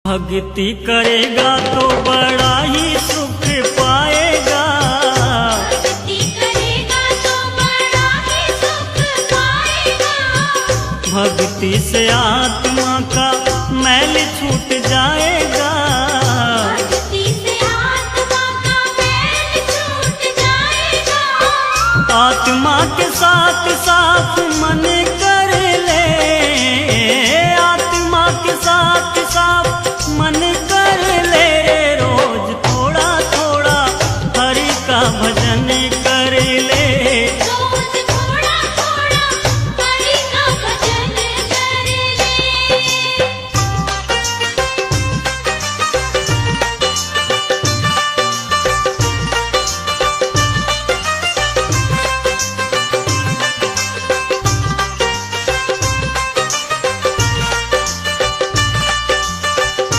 भक्ति करेगा तो बड़ा ही सुख पाएगा। भक्ति करेगा तो बड़ा ही सुख पाएगा। भक्ति से आत्मा का मैल छूट जाए।